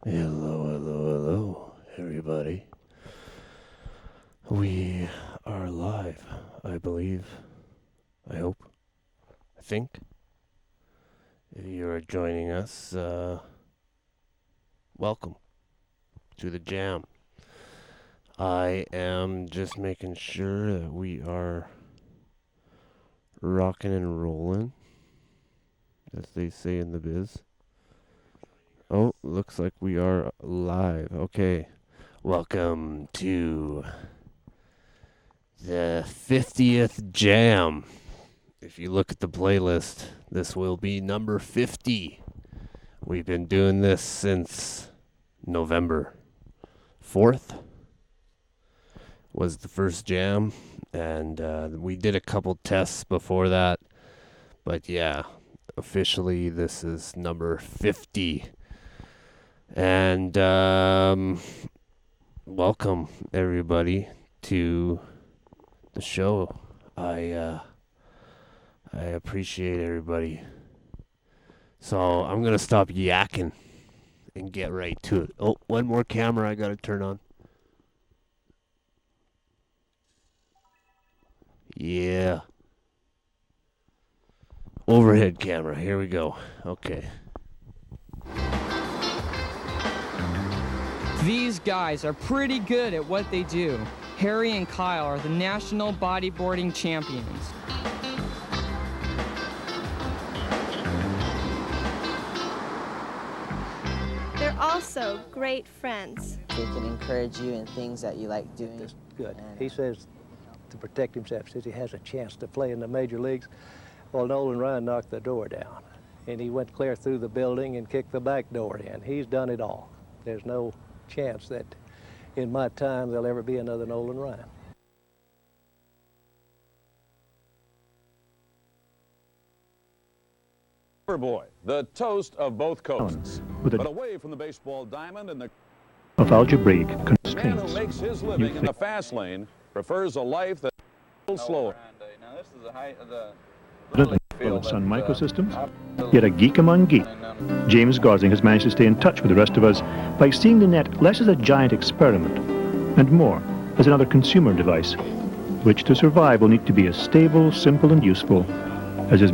Hello, hello, hello, everybody. We are live, I believe. I hope. I think. If you are joining us, welcome to the jam. I am just making sure that we are rocking and rolling, as they say in the biz. Oh, looks like we are live. Okay. Welcome to the 50th jam. If you look at the playlist, this will be number 50. We've been doing this since November 4th was the first jam, and we did a couple tests before that. But yeah, officially this is number 50. And welcome everybody to the show. I appreciate everybody. So I'm going to stop yakking and get right to it. Oh, one more camera I got to turn on. Yeah. Overhead camera. Here we go. Okay. These guys are pretty good at what they do. Harry and Kyle are the national bodyboarding champions. They're also great friends. They can encourage you in things that you like doing. That's good. He says to protect himself, since he has a chance to play in the major leagues. Well, Nolan Ryan knocked the door down, and he went clear through the building and kicked the back door in. He's done it all. There's no chance that in my time there'll ever be another Nolan Ryan. Boy, the toast of both coasts, but away from the baseball diamond and the of algebraic man who constraints. makes his living in the fast lane prefers a life that's a little slower. Now this is the height of the On Sun Microsystems, yet a geek among geeks. James Gosling has managed to stay in touch with the rest of us by seeing the net less as a giant experiment and more as another consumer device, which to survive will need to be as stable, simple, and useful as his.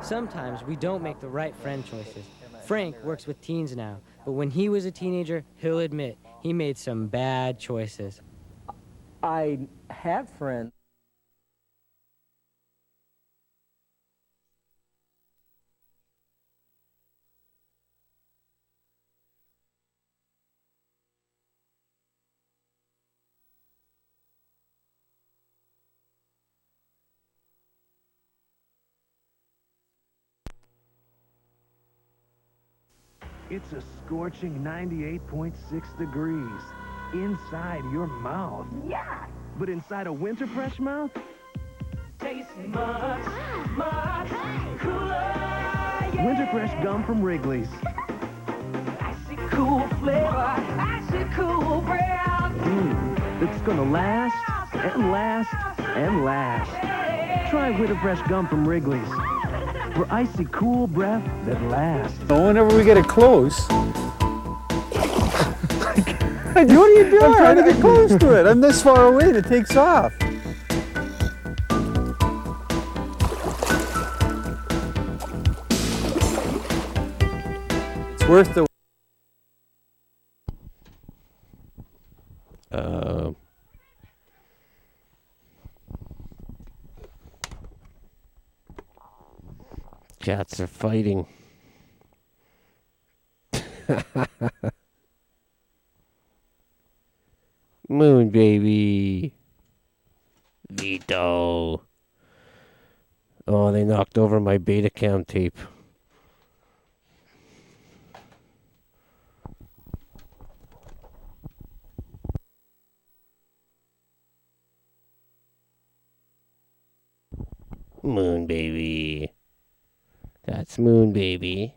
Sometimes we don't make the right friend choices. Frank works with teens now, but when he was a teenager, he'll admit he made some bad choices. I have friends. It's a scorching 98.6 degrees inside your mouth. Yeah! But inside a winter fresh mouth, tastes much, much cooler. Yeah. Winter fresh gum from Wrigley's. Icy cool flavor, icy cool breath. It's gonna last and last and last. Try winter fresh gum from Wrigley's. For icy cool breath that lasts. Whenever we get it close, what are you doing? I'm trying to get close to it. I'm this far away and it takes off. It's worth the. Cats are fighting. Moon baby. Vito. Oh, they knocked over my Betacam tape. Moon baby. That's Moon baby.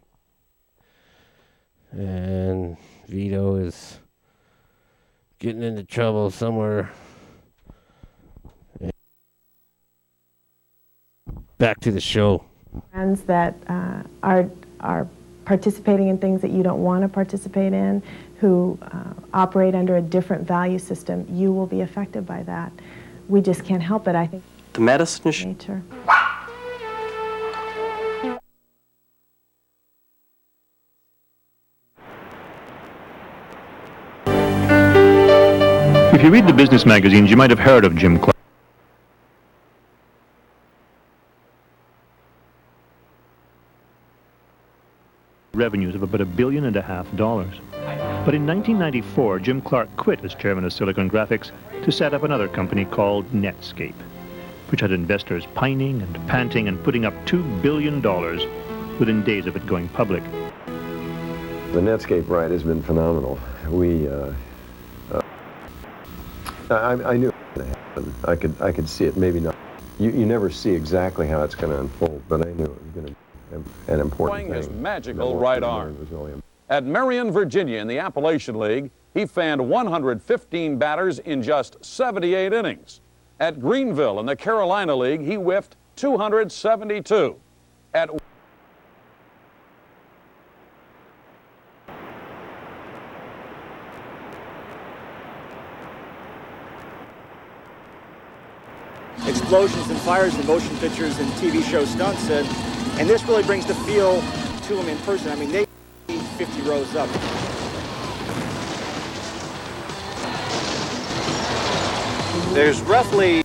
And Vito is getting into trouble somewhere Back to the show. Friends that are participating in things that you don't want to participate in, who operate under a different value system, you will be affected by that. We just can't help it, I think. The medicine is nature. If you read the business magazines, you might have heard of Jim Clark. Revenues of about $1.5 billion. But in 1994, Jim Clark quit as chairman of Silicon Graphics to set up another company called Netscape, which had investors pining and panting and putting up $2 billion within days of it going public. The Netscape ride has been phenomenal. I knew it was going to happen. I could see it, maybe not. You never see exactly how it's going to unfold, but I knew it was going to be an important thing. His magical right arm. At Marion, Virginia, in the Appalachian League, he fanned 115 batters in just 78 innings. At Greenville, in the Carolina League, he whiffed 272. At explosions and fires and motion pictures and TV show stunts, and this really brings the feel to them in person. I mean, they 50 rows up. There's roughly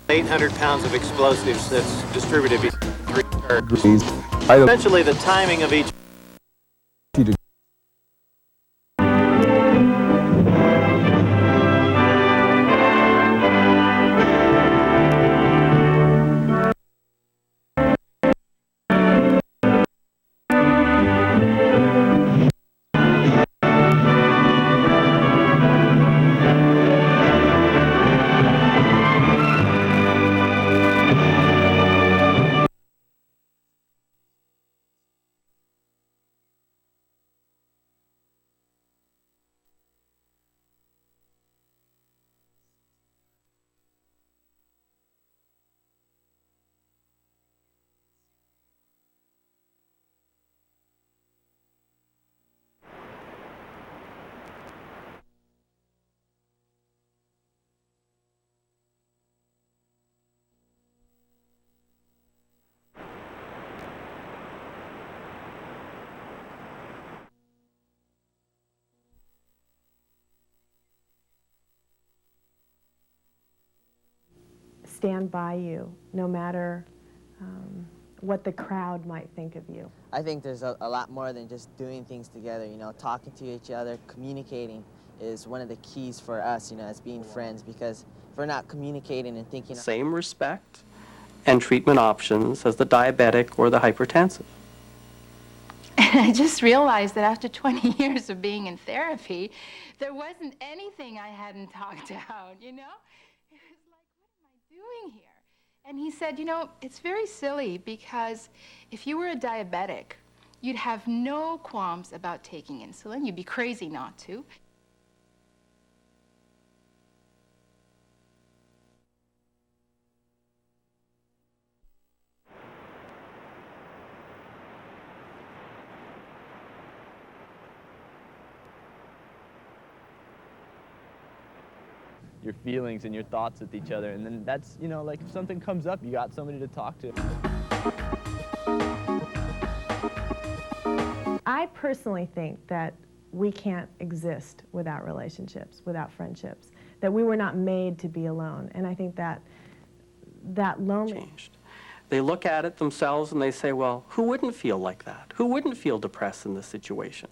800 pounds of explosives that's distributed between 3 turns. Essentially, the timing of each stand by you, no matter what the crowd might think of you. I think there's a lot more than just doing things together, you know, talking to each other, communicating is one of the keys for us, you know, as being friends, because if we're not communicating and thinking... Same respect and treatment options as the diabetic or the hypertensive. And I just realized that after 20 years of being in therapy, there wasn't anything I hadn't talked out, you know? It was like, what am I doing here? And he said, you know, it's very silly because if you were a diabetic, you'd have no qualms about taking insulin. You'd be crazy not to. Your feelings and your thoughts with each other, and then that's, you know, like if something comes up, you got somebody to talk to. I personally think that we can't exist without relationships, without friendships, that we were not made to be alone, and I think that loneliness. They look at it themselves and they say, well, who wouldn't feel like that? Who wouldn't feel depressed in this situation?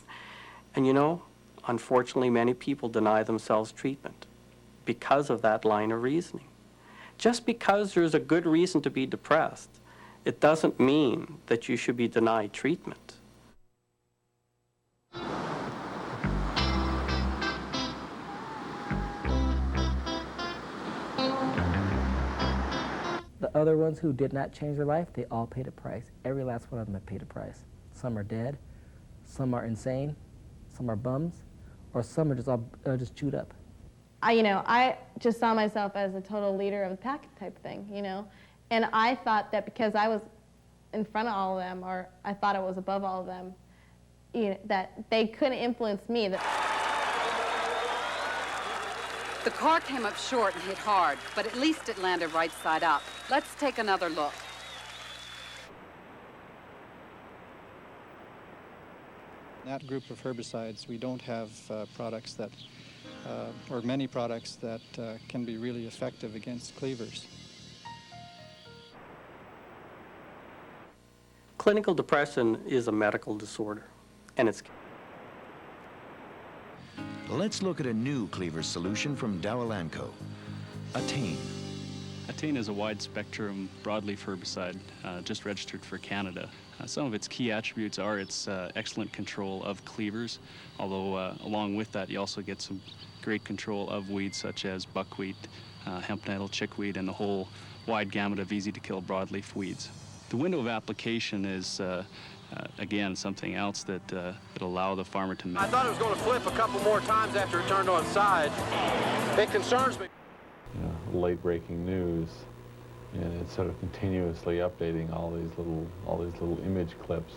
And you know, unfortunately, many people deny themselves treatment because of that line of reasoning. Just because there's a good reason to be depressed, it doesn't mean that you should be denied treatment. The other ones who did not change their life, they all paid a price. Every last one of them have paid a price. Some are dead, some are insane, some are bums, or some are just chewed up. I just saw myself as a total leader of the pack type thing, you know, And I thought that because I was in front of all of them, or I thought I was above all of them, that they couldn't influence me. The car came up short and hit hard, but at least it landed right side up. Let's take another look. That group of herbicides, we don't have products that, or many products that can be really effective against cleavers. Clinical depression is a medical disorder, and it's... Let's look at a new cleaver solution from Dow Elanco, Attain. Attain is a wide-spectrum broadleaf herbicide just registered for Canada. Some of its key attributes are its excellent control of cleavers, although along with that you also get some great control of weeds such as buckwheat, hemp nettle, chickweed, and the whole wide gamut of easy-to-kill broadleaf weeds. The window of application is, again, something else that will allow the farmer to... I thought it was going to flip a couple more times after it turned on side. It concerns me. Late-breaking news, and it's sort of continuously updating all these little image clips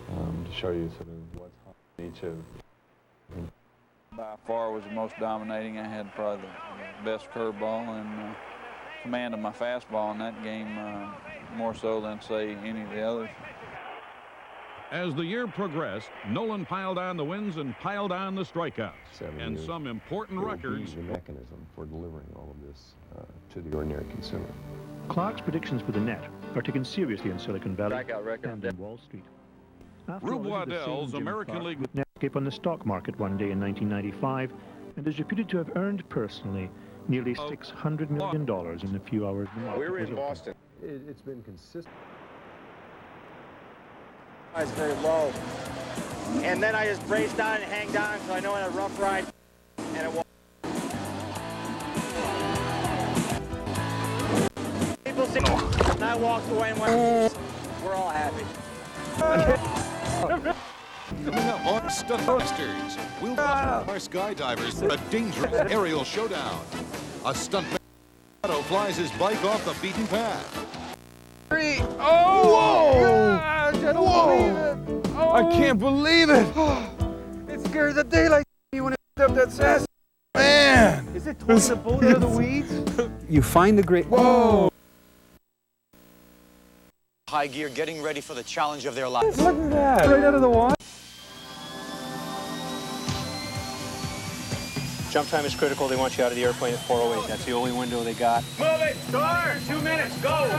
to show you sort of what's on each of. By far was the most dominating. I had probably the best curveball and command of my fastball in that game, more so than, say, any of the others. As the year progressed, Nolan piled on the wins and piled on the strikeouts, and some important records. The mechanism for delivering all of this to the ordinary consumer. Clark's predictions for the net are taken seriously in Silicon Valley record and in Wall Street. Rube Waddell's American League with Netscape on the stock market one day in 1995, and is reputed to have earned personally nearly $600 million in a few hours. We were in Boston. It's been consistent. It's very low. And then I just braced on and hanged on because I know I had a rough ride. And it was. People see. And I walked away and went, we're all happy. Coming up on Stuntbusters, we'll watch our skydivers for a dangerous aerial showdown. A stuntman flies his bike off the beaten path. Oh! Whoa! Gosh, I don't believe it! Oh. I can't believe it! It scared the daylight out of me when it up that sass. Man! Is it totally the boat out of the weeds? You find the great... Whoa! High gear, getting ready for the challenge of their lives. Look at that! Right out of the water. Jump time is critical. They want you out of the airplane at 4:08. That's the only window they got. Move it! Start! 2 minutes, go!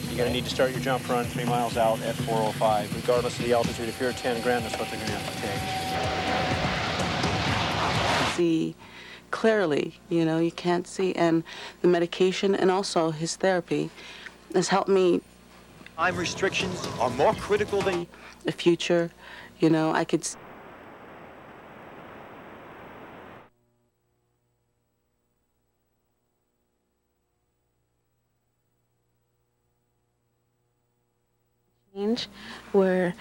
You're going to need to start your jump run 3 miles out at 4:05. Regardless of the altitude, if you're at 10 grand, that's what they're going to have to take. See clearly, you can't see. And the medication and also his therapy has helped me. Time restrictions are more critical than the future. I could. Where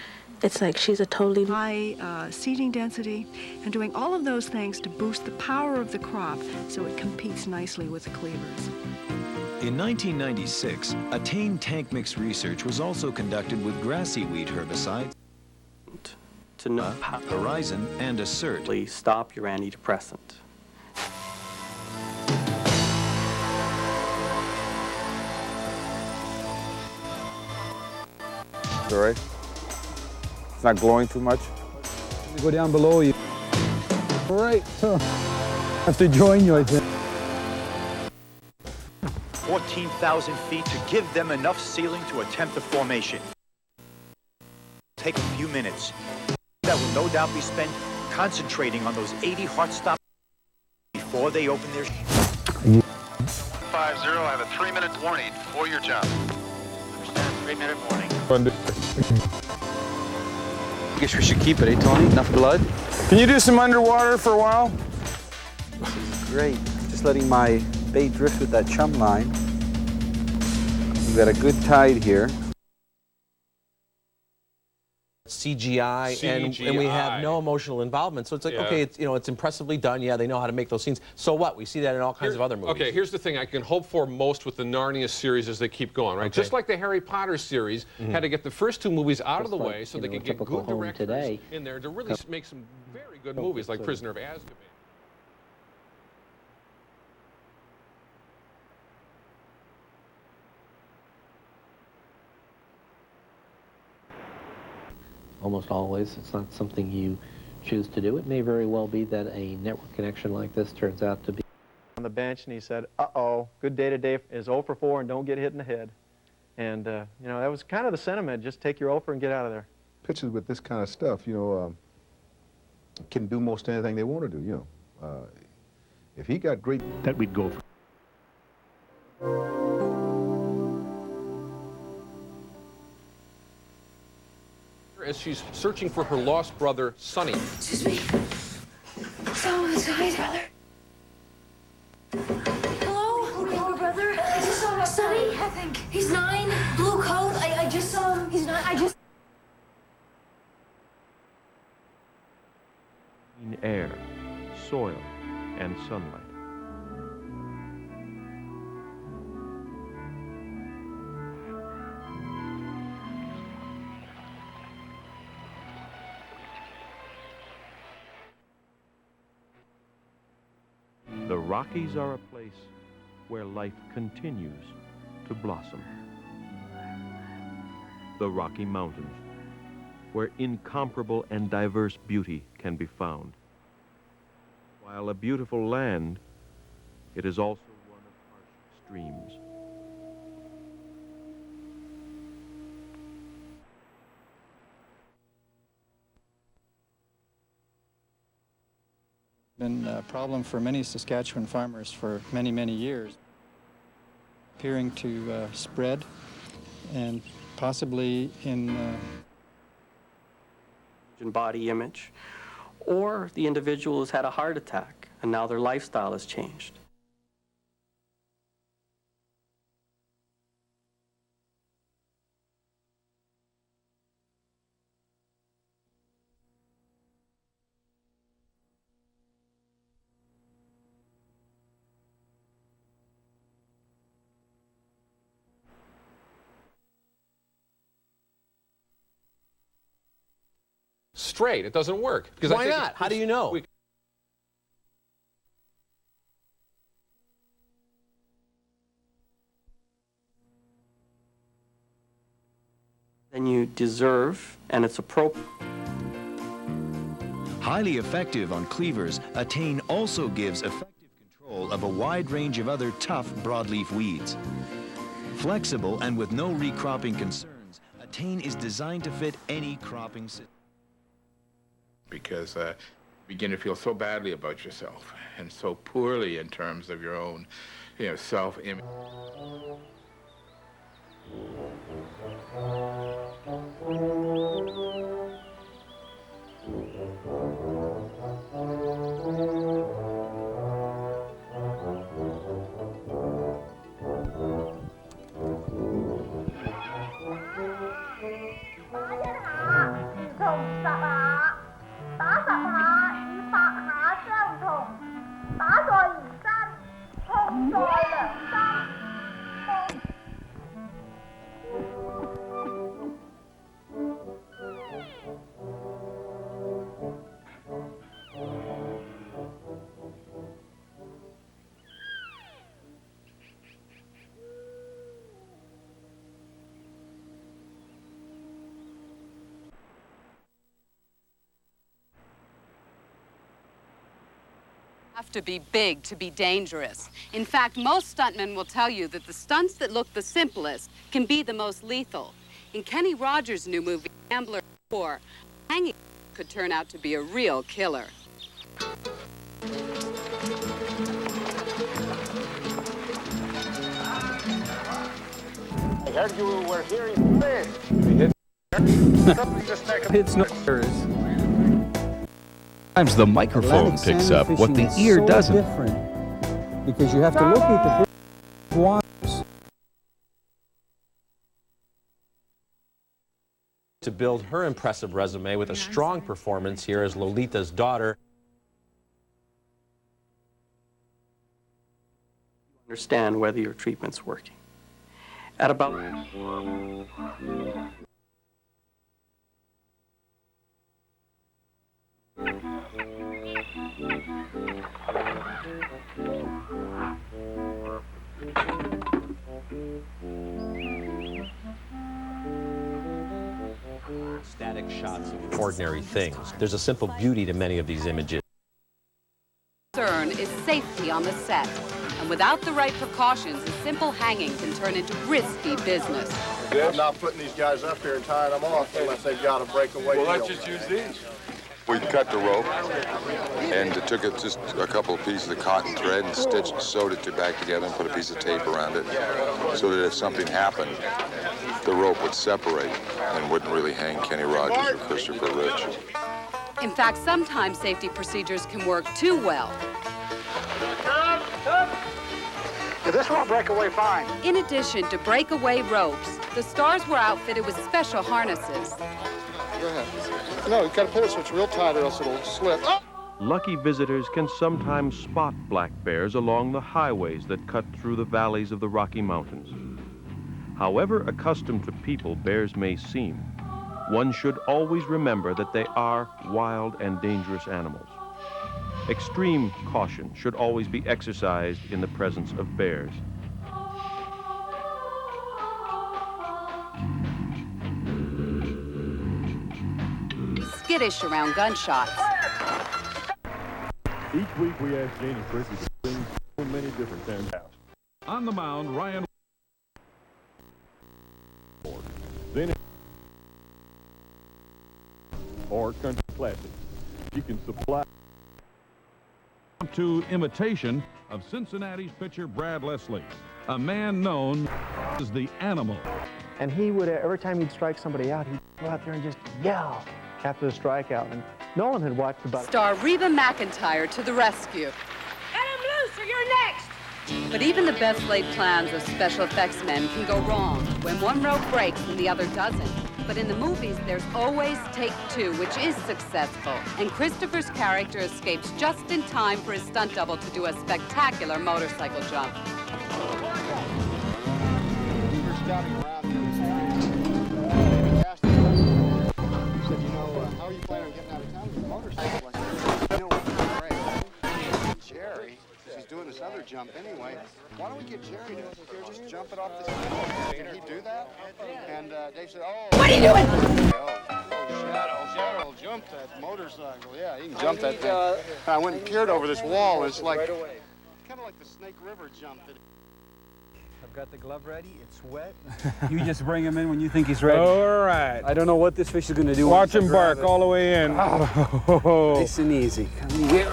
it's like she's a totally high seeding density and doing all of those things to boost the power of the crop so it competes nicely with the cleavers. In 1996, Attain tank mix research was also conducted with grassy weed herbicides to know Horizon and Assert. Please stop your antidepressant. All right. It's not glowing too much. Go down below you. All right. I have to join you, I think. 14,000 feet to give them enough ceiling to attempt the formation. Take a few minutes. That will no doubt be spent concentrating on those 80 heart stops before they open their... 50, I have a 3-minute warning for your jump. Understand, 3-minute warning. I guess we should keep it, eh, Tony? Enough blood? Can you do some underwater for a while? This is great. Just letting my bait drift with that chum line. We've got a good tide here. CGI, and we have no emotional involvement. So it's like, okay, it's, you know, it's impressively done. Yeah, they know how to make those scenes. So what? We see that in all kinds of other movies. Okay, here's the thing I can hope for most with the Narnia series as they keep going, right? Just like the Harry Potter series had to get the first 2 movies out of the way so they could get good directors in there to really make some very good movies like Prisoner of Azkaban. Almost always, it's not something you choose to do. It may very well be that a network connection like this turns out to be on the bench, and he said, uh-oh, good day today is 0 for 4 and don't get hit in the head. And, you know, that was kind of the sentiment, just take your 0 for and get out of there. Pitchers with this kind of stuff, you know, can do most anything they want to do, you know. If he got great... That we'd go for. As she's searching for her lost brother, Sonny. Excuse me. Someone inside, brother. Hello? Hello, brother. I just saw Sonny, I think. He's 9, blue coat. I just saw him. He's 9. I just... Clean air, soil, and sunlight. The Rockies are a place where life continues to blossom. The Rocky Mountains, where incomparable and diverse beauty can be found. While a beautiful land, it is also one of harsh streams. Been a problem for many Saskatchewan farmers for many, many years, appearing to spread and possibly in body image, or the individual has had a heart attack and now their lifestyle has changed. Straight, it doesn't work. Because why not? How do you know? Then you deserve, and it's appropriate. Highly effective on cleavers, Attain also gives effective control of a wide range of other tough broadleaf weeds. Flexible and with no recropping concerns, Attain is designed to fit any cropping system. Because you begin to feel so badly about yourself and so poorly in terms of your own, you know, self-image. Have to be big to be dangerous. In fact, most stuntmen will tell you that the stunts that look the simplest can be the most lethal. In Kenny Rogers' new movie, Gambler 4, hanging could turn out to be a real killer. I heard you were hearing this. It's noise. Sometimes the microphone picks up what the ear doesn't. Different because you have to look at the wires. to build her impressive resume with a strong performance here as Lolita's daughter. Understand whether your treatment's working. At about Static shots of ordinary things. There's a simple beauty to many of these images. Concern is safety on the set. And without the right precautions, a simple hanging can turn into risky business. I'm not putting these guys up here and tying them off unless they've got a breakaway. Well, let's just use these. We cut the rope and took it just a couple of pieces of cotton thread and sewed it back together and put a piece of tape around it so that if something happened, the rope would separate and wouldn't really hang Kenny Rogers or Christopher Rich. In fact, sometimes safety procedures can work too well. Yeah, this won't break away fine. In addition to breakaway ropes, the stars were outfitted with special harnesses. Go ahead. No, you've got to pull it so it's real tight or else it'll slip. Oh! Lucky visitors can sometimes spot black bears along the highways that cut through the valleys of the Rocky Mountains. However accustomed to people bears may seem, one should always remember that they are wild and dangerous animals. Extreme caution should always be exercised in the presence of bears. Skittish around gunshots. Each week we ask Jane and Chrissy to bring so many different things out. On the mound, Ryan. Then or country classics. She can supply to imitation of Cincinnati's pitcher Brad Leslie, a man known as the Animal. And he would, every time he'd strike somebody out, he'd go out there and just yell after the strikeout. And Nolan had watched about Star Reba McEntire to the rescue. Let him loose or you're next! But even the best laid plans of special effects men can go wrong when one rope breaks and the other doesn't. But in the movies, there's always take two, which is successful. And Christopher's character escapes just in time for his stunt double to do a spectacular motorcycle jump. We were scouting around here. Asked him, he said, you know, how are you planning on getting out of town with a motorcycle? I said, you know what, great. Jerry, since he's doing this other jump anyway, why don't we get Jerry to just jump it off this hill? Can he do that? And Dave said, oh. What are you doing? Shadow jumped that motorcycle. Yeah, he can jump that thing. And I went and peered over this wall. It's like, kind of like the Snake River jump. I've got the glove ready. It's wet. You just bring him in when you think he's ready. All right. I don't know what this fish is going to do. Watch him bark all the way in. Oh. Nice and easy. Come here.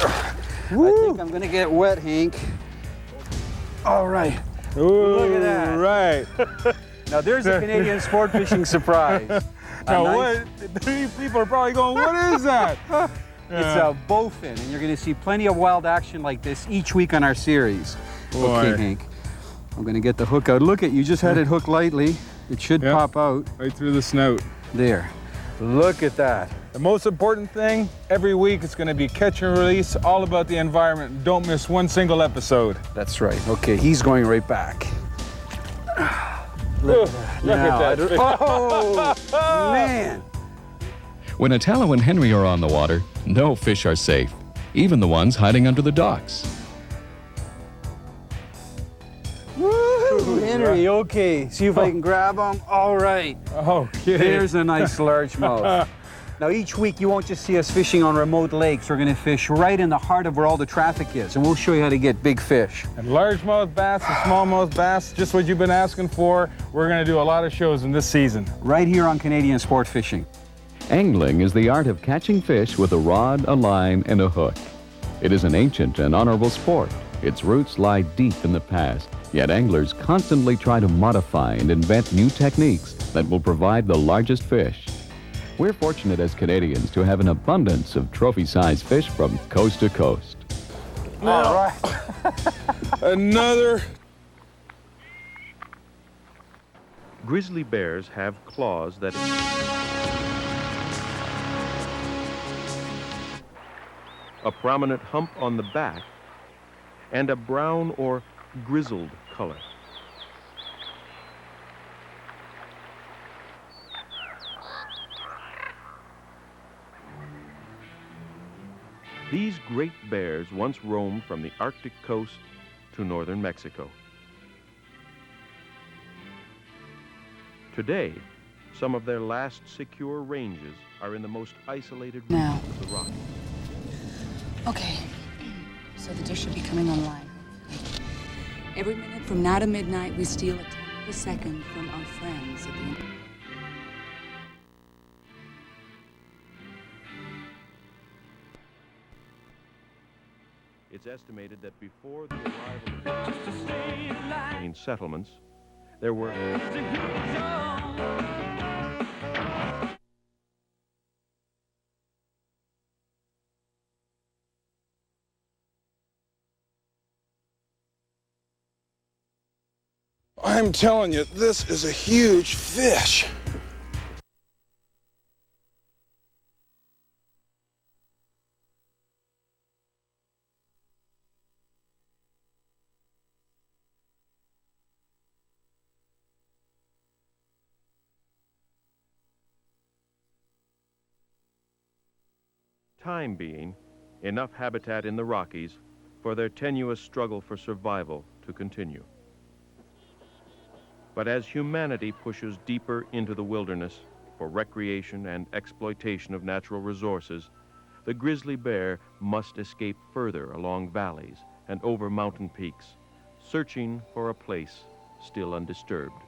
Woo. I think I'm going to get wet, Hank. All right. Ooh, look at that. Right. Now there's a Canadian sport fishing surprise. Now what? People are probably going, what is that? It's a bowfin, and you're going to see plenty of wild action like this each week on our series. Boy. Okay, Hank. I'm going to get the hook out. Look you just had it hooked lightly. It should pop out. Right through the snout. There. Look at that. The most important thing, every week it's going to be catch and release, all about the environment. Don't miss one single episode. That's right. Okay, he's going right back. Look at that. Oh, man. When Italo and Henry are on the water, no fish are safe, even the ones hiding under the docks. Woo, Henry, okay. See if I can grab him. All right. Okay. There's a nice largemouth. Now, each week you won't just see us fishing on remote lakes. We're going to fish right in the heart of where all the traffic is, and we'll show you how to get big fish. And largemouth bass and smallmouth bass, just what you've been asking for. We're going to do a lot of shows in this season. Right here on Canadian Sport Fishing. Angling is the art of catching fish with a rod, a line, and a hook. It is an ancient and honorable sport. Its roots lie deep in the past, yet anglers constantly try to modify and invent new techniques that will provide the largest fish. We're fortunate as Canadians to have an abundance of trophy-sized fish from coast to coast. All right. Another. Grizzly bears have claws that a prominent hump on the back, and a brown or grizzled color. These great bears once roamed from the Arctic coast to northern Mexico. Today, some of their last secure ranges are in the most isolated regions of the Rockies. Okay, so the dish should be coming online. Every minute from now to midnight, we steal a tenth of a second from our friends at the... It's estimated that before the arrival of settlements, there were I'm telling you, this is a huge fish. time being, enough habitat in the Rockies for their tenuous struggle for survival to continue. But as humanity pushes deeper into the wilderness for recreation and exploitation of natural resources, the grizzly bear must escape further along valleys and over mountain peaks, searching for a place still undisturbed.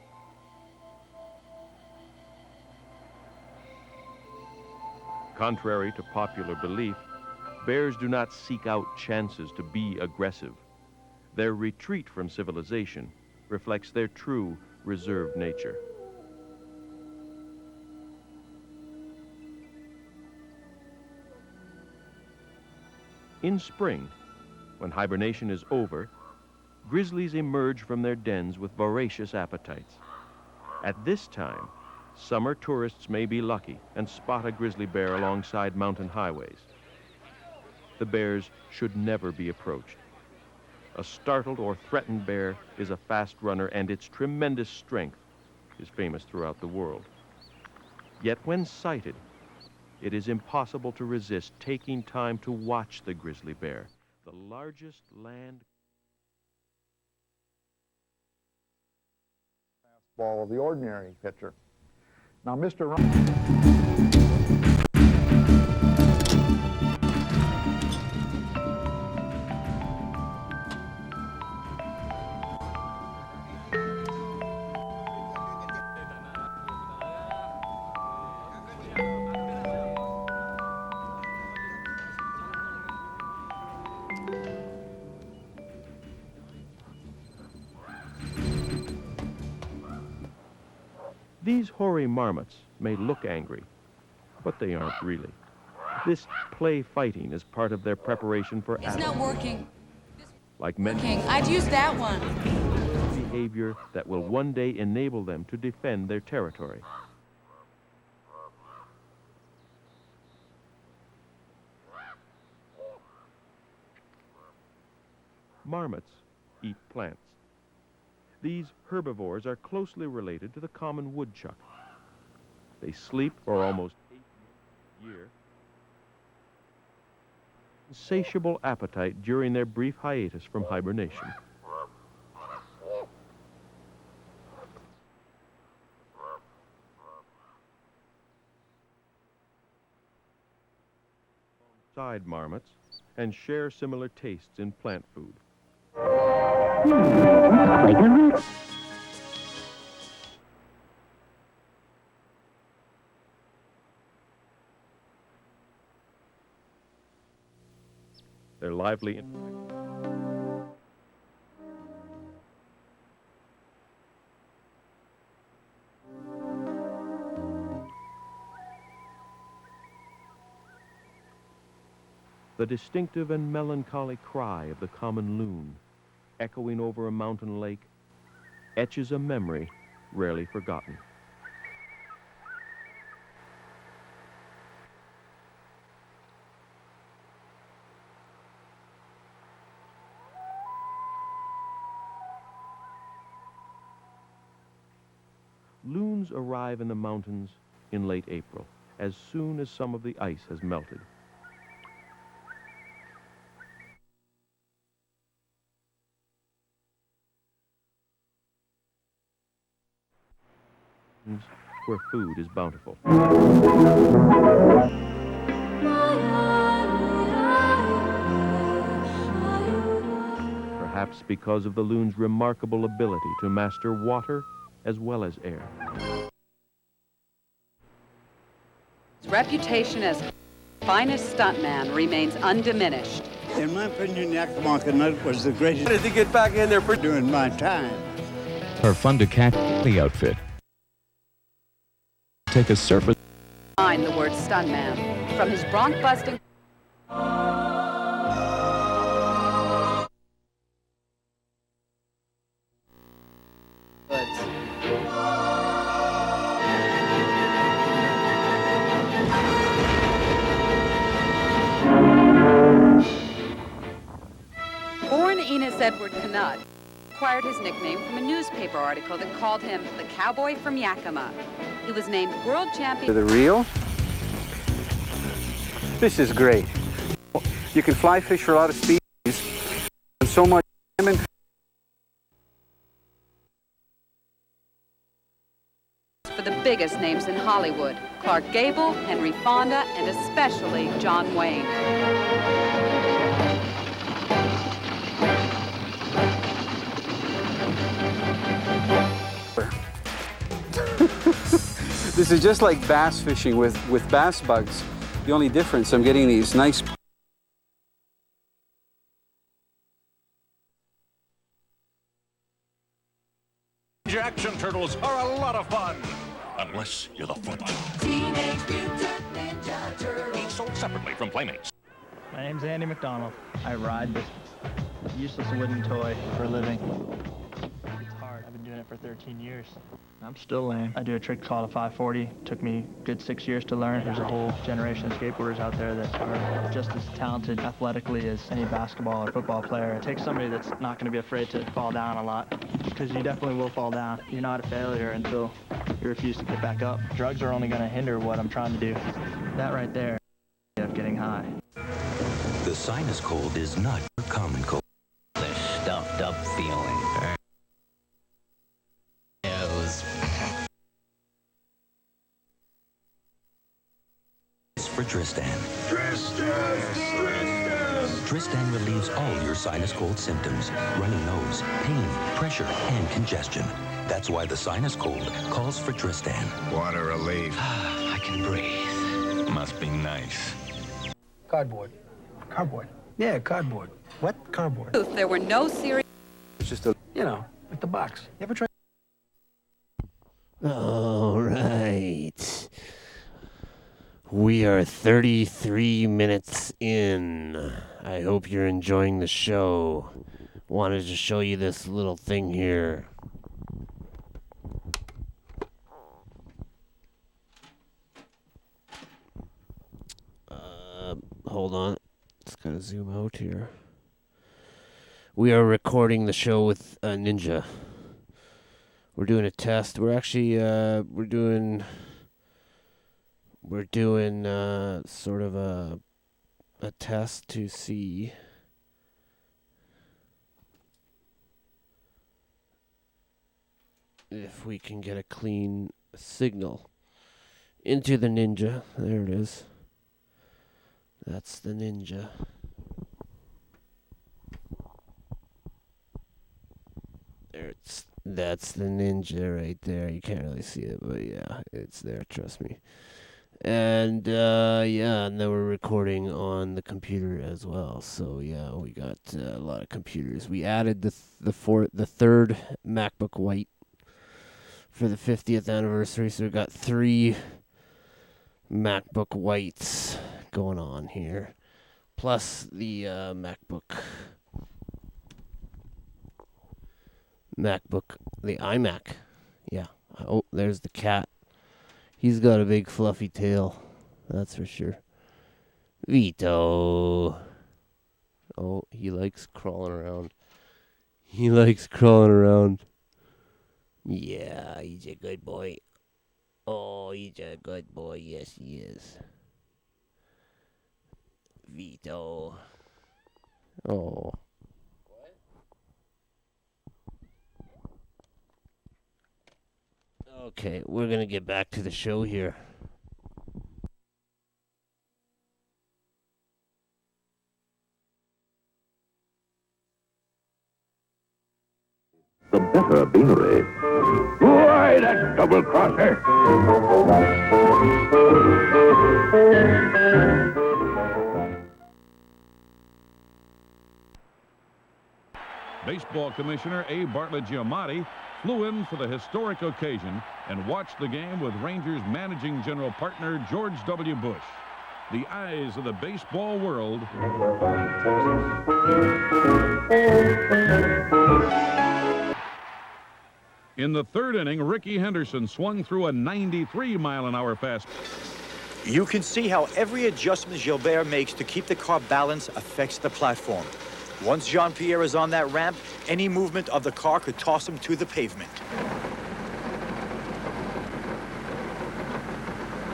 Contrary to popular belief, bears do not seek out chances to be aggressive. Their retreat from civilization reflects their true reserved nature. In spring, when hibernation is over, grizzlies emerge from their dens with voracious appetites. At this time, summer tourists may be lucky and spot a grizzly bear alongside mountain highways. The bears should never be approached. A startled or threatened bear is a fast runner, and its tremendous strength is famous throughout the world. Yet when sighted, it is impossible to resist taking time to watch the grizzly bear, the largest land ball of the ordinary pitcher. Now, Mr. These hoary marmots may look angry, but they aren't really. This play fighting is part of their preparation for It's not working. like many I'd use that one. behavior that will one day enable them to defend their territory. Marmots eat plants. These herbivores are closely related to the common woodchuck. They sleep for almost 8 years a year. Insatiable appetite during their brief hiatus from hibernation. Side marmots and share similar tastes in plant food. They're lively. The distinctive and melancholy cry of the common loon, echoing over a mountain lake, etches a memory rarely forgotten. loons arrive in the mountains in late April, as soon as some of the ice has melted. Where food is bountiful. Perhaps because of the loon's remarkable ability to master water as well as air. His reputation as finest stuntman remains undiminished. In my opinion, Yak Nut was the greatest. How did he get back in there for doing my time? Her fun to catch the outfit. Take a surface. Find the word stuntman from his bronc-busting. Born Enos Edward Knut, acquired his nickname from a newspaper article that called him the cowboy from Yakima. He was named world champion. The reel. This is great. You can fly fish for a lot of species and so much salmon. For the biggest names in Hollywood, Clark Gable, Henry Fonda, and especially John Wayne. This is just like bass fishing with bass bugs. The only difference, I'm getting these nice. Action turtles are a lot of fun. Unless you're the foot. Teenage Mutant Ninja Turtles. Each sold separately from Playmates. My name's Andy McDonald. I ride this useless wooden toy for a living. It's hard. I've been doing it for 13 years. I'm still lame. I do a trick called a 540. Took me a good 6 years to learn. There's a whole generation of skateboarders out there that are just as talented athletically as any basketball or football player. It takes somebody that's not going to be afraid to fall down a lot, because you definitely will fall down. You're not a failure until you refuse to get back up. Drugs are only going to hinder what I'm trying to do. That right there of getting high. The sinus cold is not a common cold. The stuffed up feeling. For Tristan. Tristan relieves all your sinus cold symptoms. Runny nose, pain, pressure, and congestion. That's why the sinus cold calls for Tristan. What a relief. I can breathe. Must be nice. Cardboard. Cardboard. Yeah, cardboard. What? Cardboard. There were no serious. It's just a, you know, like the box. You ever try? All right. We are 33 minutes in. I hope you're enjoying the show. Wanted to show you this little thing here. Hold on. Just gotta zoom out here. We are recording the show with Ninja. We're doing a test. We're actually, we're doing sort of a test to see if we can get a clean signal into the Ninja. There it is. That's the Ninja. That's the Ninja right there. You can't really see it, but yeah, it's there, trust me. And yeah, and then we're recording on the computer as well. So yeah, we got a lot of computers. We added the third MacBook White for the 50th anniversary. So we got 3 MacBook Whites going on here, plus the the iMac. Yeah. Oh, there's the cat. He's got a big fluffy tail, that's for sure. Vito. Oh, he likes crawling around. Yeah, he's a good boy. Oh, he's a good boy. Yes, he is. Vito. Oh. Okay, we're gonna get back to the show here. The better beanery. Why, that double crosser! Baseball Commissioner A. Bartlett Giamatti flew in for the historic occasion and watched the game with Rangers managing general partner George W. Bush. The eyes of the baseball world. In the third inning, Ricky Henderson swung through a 93-mile-an-hour fastball. You can see how every adjustment Gilbert makes to keep the car balanced affects the platform. Once Jean-Pierre is on that ramp, any movement of the car could toss him to the pavement.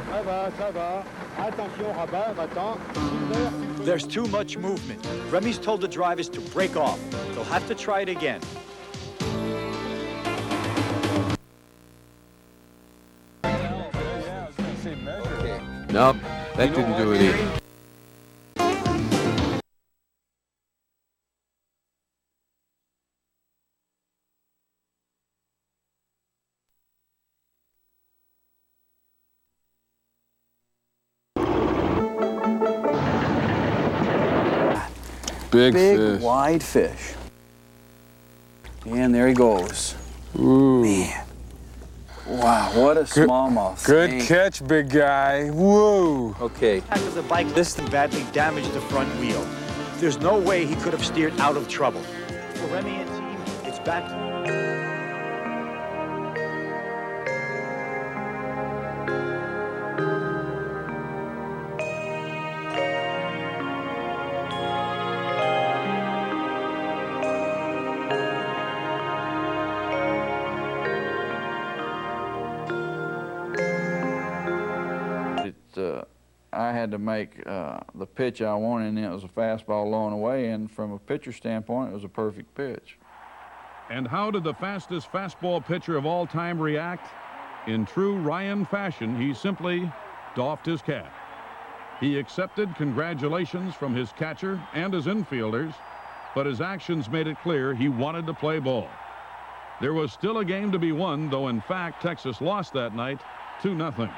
Ça va. Attention, Robert, va-t'en. There's too much movement. Remy's told the drivers to break off. They'll have to try it again. Nope, that didn't do it either. Big wide fish. And there he goes. Ooh. Man. Wow, what a smallmouth. Good catch, big guy. Whoa. Okay. After the bike listed badly damaged the front wheel. There's no way he could have steered out of trouble. For Remy and team, it's back. I had to make the pitch I wanted, and it was a fastball low and away, and from a pitcher standpoint, it was a perfect pitch. And how did the fastest fastball pitcher of all time react? In true Ryan fashion, he simply doffed his cap. He accepted congratulations from his catcher and his infielders, but his actions made it clear he wanted to play ball. There was still a game to be won, though in fact Texas lost that night 2-0.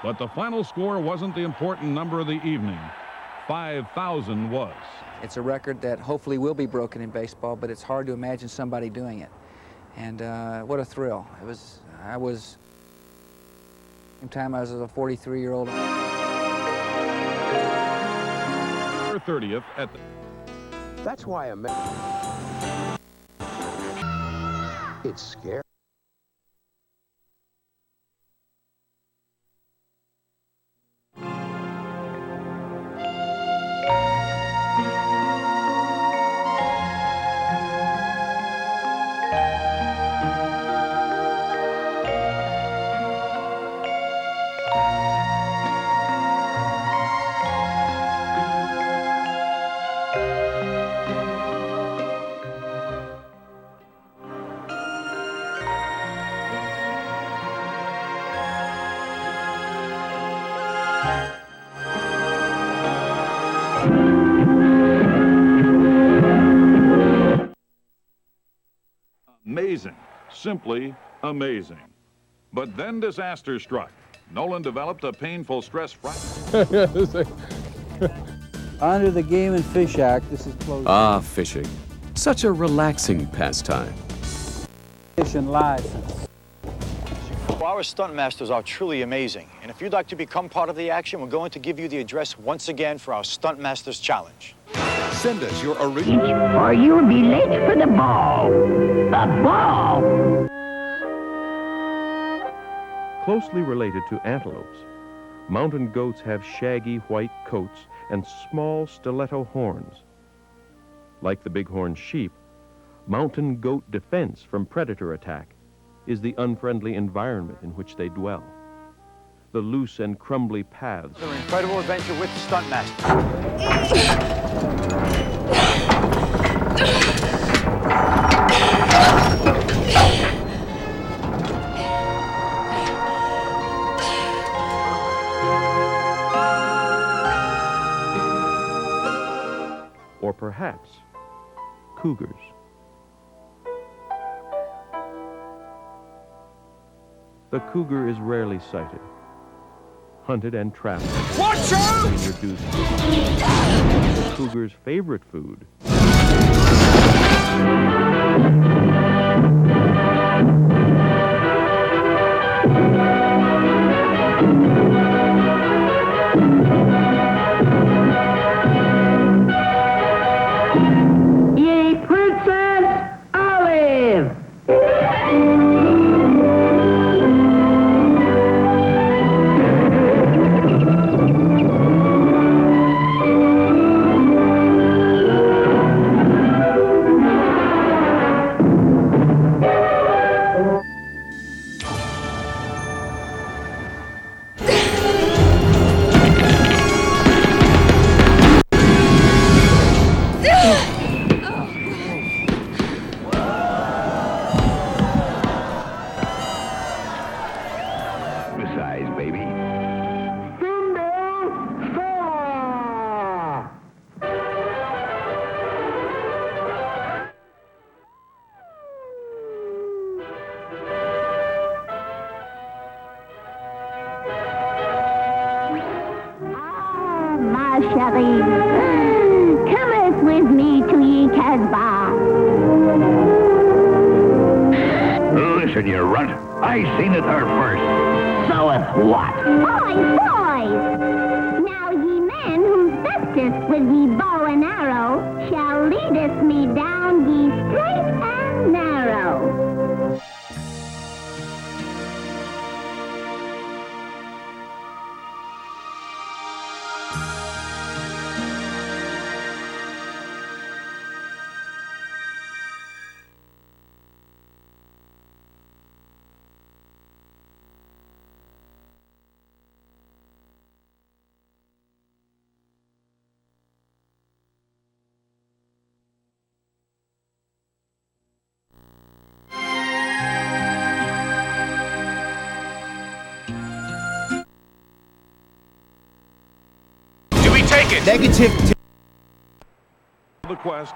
But the final score wasn't the important number of the evening. 5,000 was. It's a record that hopefully will be broken in baseball, but it's hard to imagine somebody doing it. And what a thrill. I was, same time I was a 43-year-old. 30th at the... That's why it's scary. Amazing, simply amazing. But then disaster struck. Nolan developed a painful stress fracture. Under the Game and Fish Act, this is closed. Ah, fishing. Such a relaxing pastime. Fishing license. Our stunt masters are truly amazing. And if you'd like to become part of the action, we're going to give you the address once again for our Stunt Masters Challenge. Send us your original... Or you'll be late for the ball. The ball! Closely related to antelopes, mountain goats have shaggy white coats and small stiletto horns. Like the bighorn sheep, mountain goat defense from predator attack is the unfriendly environment in which they dwell. the loose and crumbly paths. An incredible adventure with the stuntmaster. Or perhaps cougars. The cougar is rarely sighted, hunted and trapped. Watch out! Introduced the cougar's favorite food. Ye Princess Olive! Besides, baby. Ma chérie, cometh with me to ye Casbah. Listen, you runt. I seen it there first. So it what? Boys, boys! Now ye men who bestest with ye bow and arrow shall leadeth me down ye straight and narrow. Do we take it? Negative. The quest.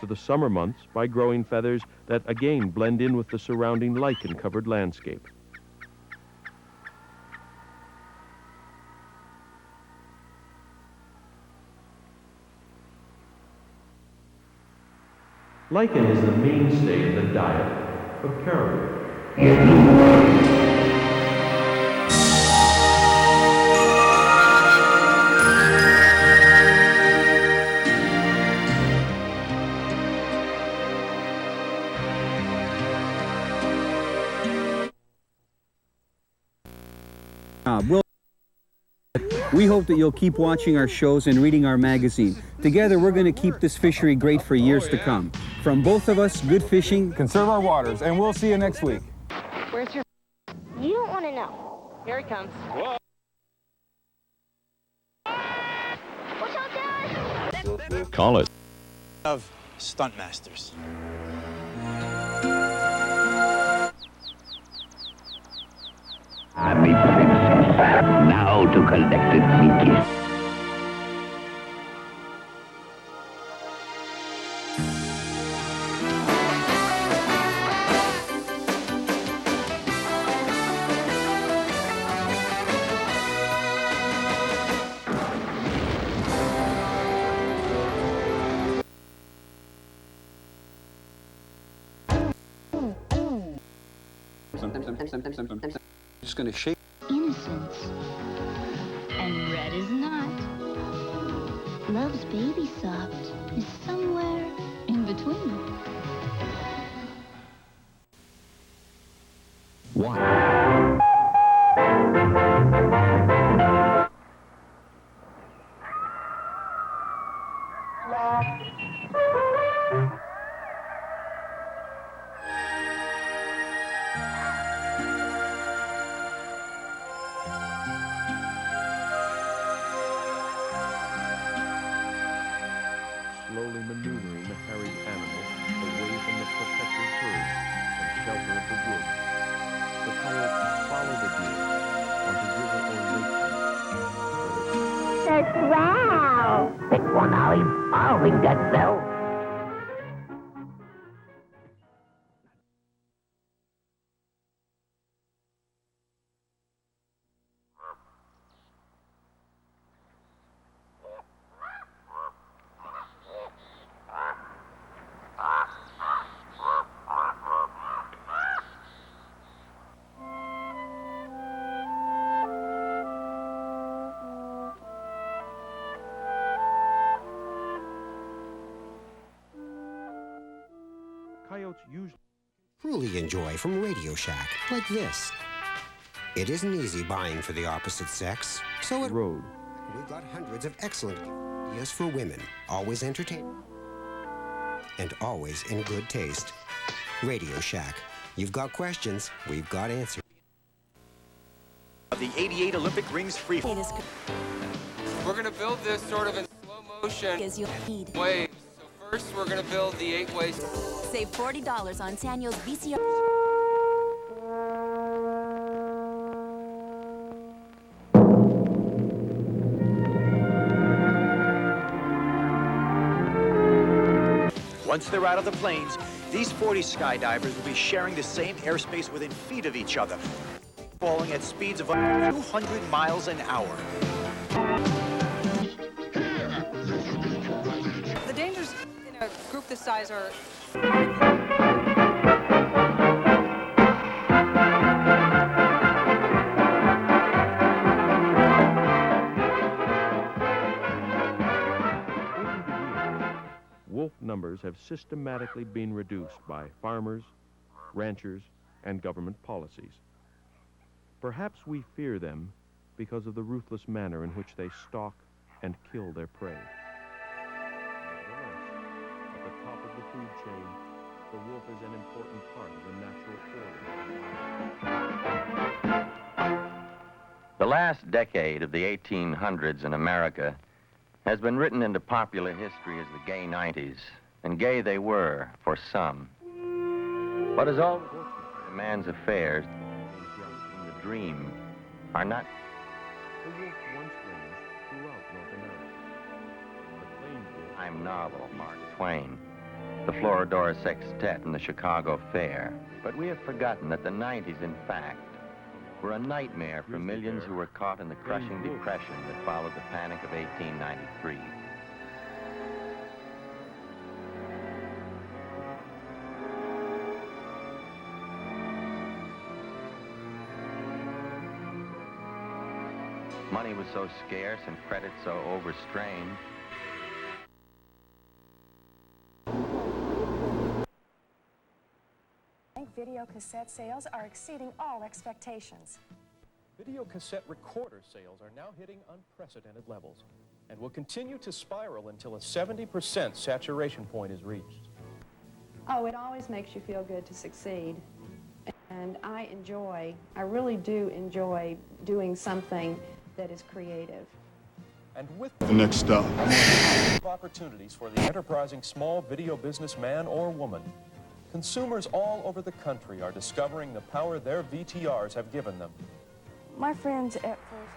To the summer months by growing feathers that again blend in with the surrounding lichen-covered landscape. Lichen is the mainstay in the diet of caribou. We hope that you'll keep watching our shows and reading our magazine. Together, we're going to keep this fishery great for years to come. From both of us, good fishing. Conserve our waters, and we'll see you next week. Where's your... You don't want to know. Here he comes. Whoa. Watch out, Dad! Call it. Of stuntmasters. I'm a princess. Now to collect it, Mickey. Just going to shake. Innocence. And red is not. Love's baby soft is somewhere in between. Slowly maneuvering the harried animal away from the protected herd and shelter of the woods. The coyotes follow the deer onto river or lake. They're swell. Pick one, Ollie. I'll ring that bell. Coyotes usually truly enjoy from Radio Shack, like this. It isn't easy buying for the opposite sex, so at Road. We've got hundreds of excellent ideas for women, always entertaining and always in good taste. Radio Shack. You've got questions, we've got answers. The 88 Olympic rings free. We're going to build this sort of in slow motion waves. So first we're going to build the 8 ways. Save $40 on Sanyo's VCR. Once they're out of the planes, these 40 skydivers will be sharing the same airspace within feet of each other, falling at speeds of up to 200 miles an hour. The dangers in a group this size are... wolf numbers have systematically been reduced by farmers, ranchers, and government policies. Perhaps we fear them because of the ruthless manner in which they stalk and kill their prey. Nevertheless, at the top of the food chain, the wolf is an important part of the natural order. The last decade of the 1800s in America has been written into popular history as the gay 90s, and gay they were for some. But as always, a man's affairs in the dream are not. The wolf once ranged throughout North America. The plains wolf. I'm novel, Mark Twain, the Florodora Sextet and the Chicago Fair. But we have forgotten that the 90s, in fact, were a nightmare for millions who were caught in the crushing depression that followed the panic of 1893. Money was so scarce and credit so overstrained. Video cassette sales are exceeding all expectations. Video cassette recorder sales are now hitting unprecedented levels and will continue to spiral until a 70% saturation point is reached. Oh, it always makes you feel good to succeed. And I really do enjoy doing something that is creative. And with the next stop, opportunities for the enterprising small video businessman or woman. Consumers all over the country are discovering the power their VTRs have given them. My friends at first...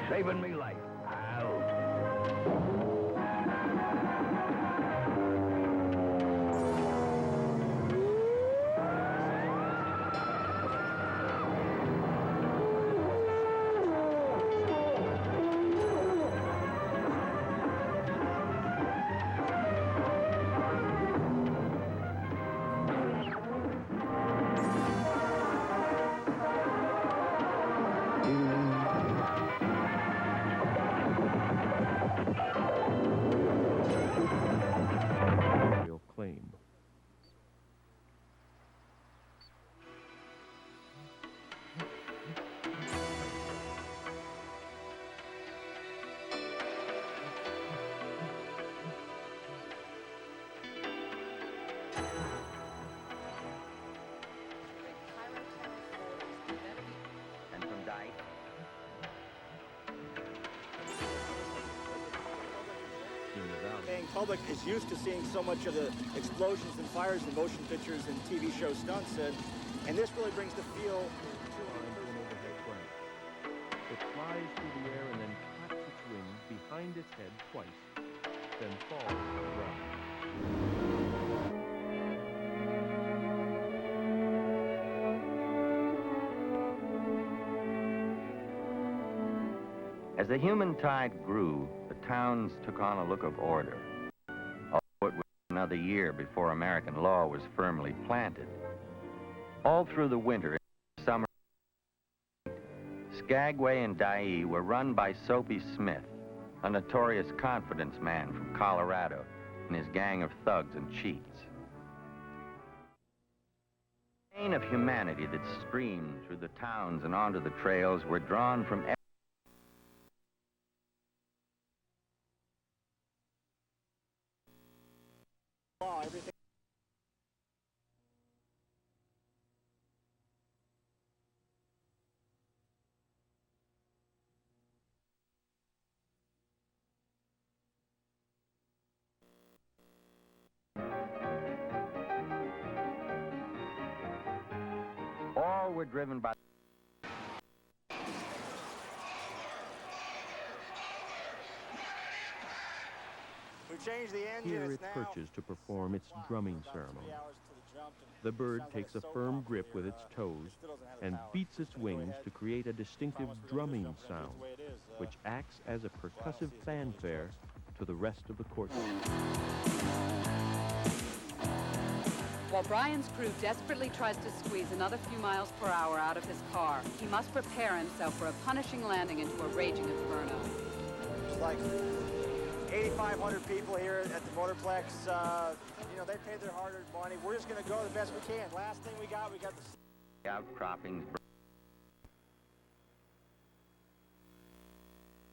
saving me life, pal. Real claim. And from Dyke, In the valley. The public is used to seeing so much of the explosions and fires in motion pictures and TV show stunts, and this really brings the feel to An overhead plane. It flies through the air and then claps its wings behind its head twice, then falls to the ground. as the human tide grew, the towns took on a look of order. Although it was another year before American law was firmly planted. All through the winter and summer, Skagway and Dyea were run by Soapy Smith, a notorious confidence man from Colorado, and his gang of thugs and cheats. The vein of humanity that streamed through the towns and onto the trails were drawn from everything. all were driven by We changed the engine. Here it It's now perches to perform its drumming ceremony. 3 hours till the jump, and The bird sounds like takes a it's so firm comfy grip here, with its toes still doesn't have the and power. beats its Just go wings ahead. to create a distinctive Promise to do drumming this, don't sound, forget the way it is. which acts as a percussive fanfare to the rest of the course. While Brian's crew desperately tries to squeeze another few miles per hour out of his car, he must prepare himself for a punishing landing into a raging inferno. There's like 8,500 people here at the Motorplex. You know, they paid their hard-earned money. We're just going to go the best we can. Last thing we got the outcroppings.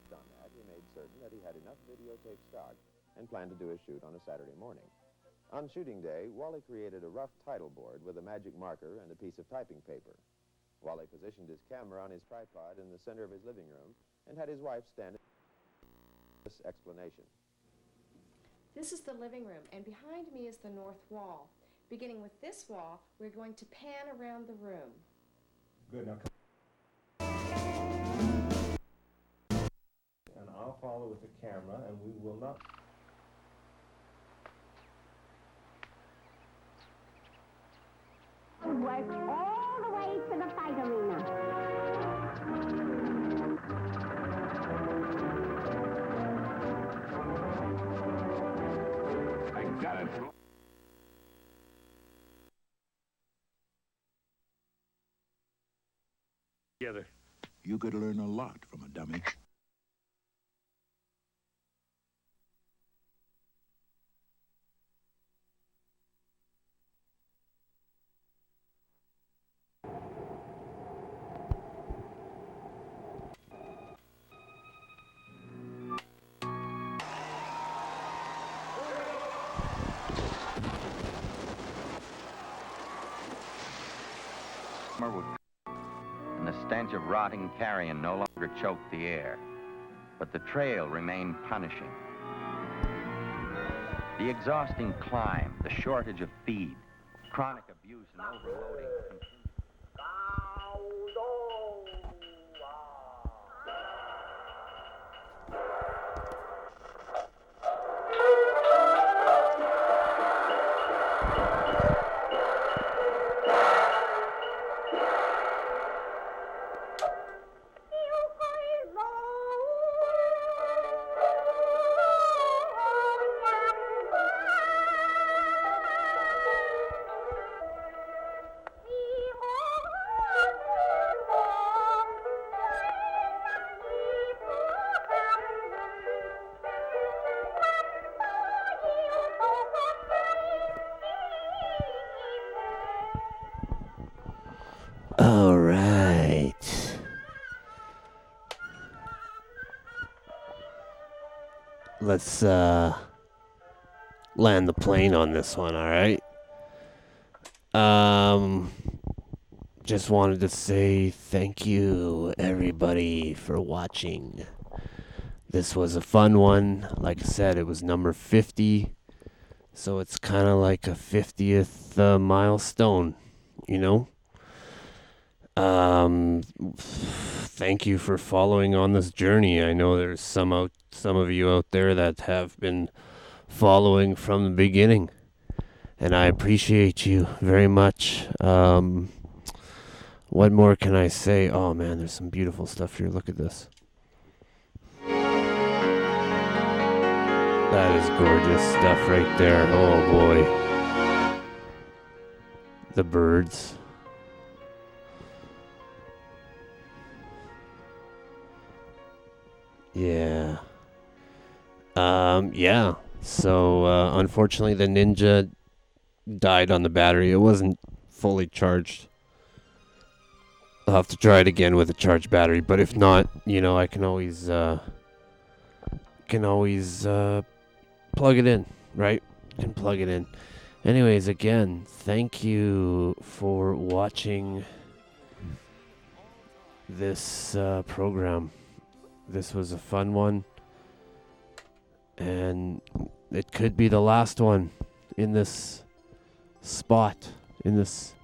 Done that, he made certain that he had enough videotape stock and planned to do a shoot on a Saturday morning. On shooting day, Wally created a rough title board with a magic marker and a piece of typing paper. Wally positioned his camera on his tripod in the center of his living room and had his wife stand in this explanation. This is the living room, and behind me is the north wall. Beginning with this wall, we're going to pan around the room. Good, now and I'll follow with the camera, and we will not... Work all the way to the fight arena. I got it. Together. You could learn a lot from a dummy. Summer would come, and the stench of rotting carrion no longer choked the air. But the trail remained punishing. The exhausting climb, the shortage of feed, chronic abuse and overloading continued. let's land the plane on this one, all right? Just wanted to say thank you, everybody, for watching. This was a fun one. Like I said, it was number 50. So it's kind of like a 50th milestone, you know? Thank you for following on this journey. I know there's some of you out there that have been following from the beginning. And I appreciate you very much. What more can I say? Oh man, there's some beautiful stuff here. Look at this. That is gorgeous stuff right there. Oh boy. The birds. Yeah. Yeah. So, unfortunately, the Ninja died on the battery. It wasn't fully charged. I'll have to try it again with a charged battery, but if not, you know, I can always plug it in, right? Can plug it in. Anyways, again, thank you for watching this program. This was a fun one, and it could be the last one in this spot, in this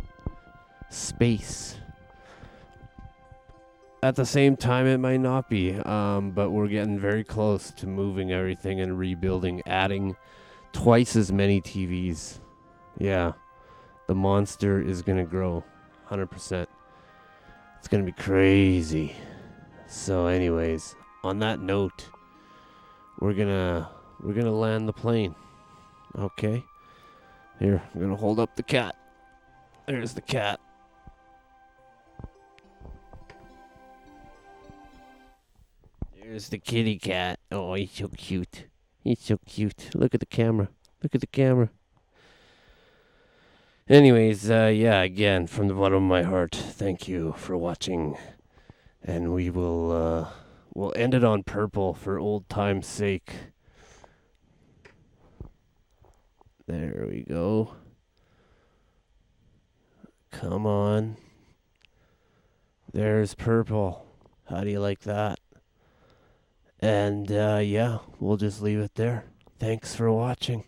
space. At the same time, it might not be, but we're getting very close to moving everything and rebuilding, adding twice as many TVs. Yeah, the monster is going to grow 100%. It's going to be crazy. So anyways, on that note, we're going to land the plane. Okay? Here, I'm going to hold up the cat. There's the cat. There's the kitty cat. Oh, he's so cute. He's so cute. Look at the camera. Look at the camera. Anyways, yeah, again, from the bottom of my heart, thank you for watching. And we will, we'll end it on purple for old time's sake. There we go. Come on. There's purple. How do you like that? And, yeah, we'll just leave it there. Thanks for watching.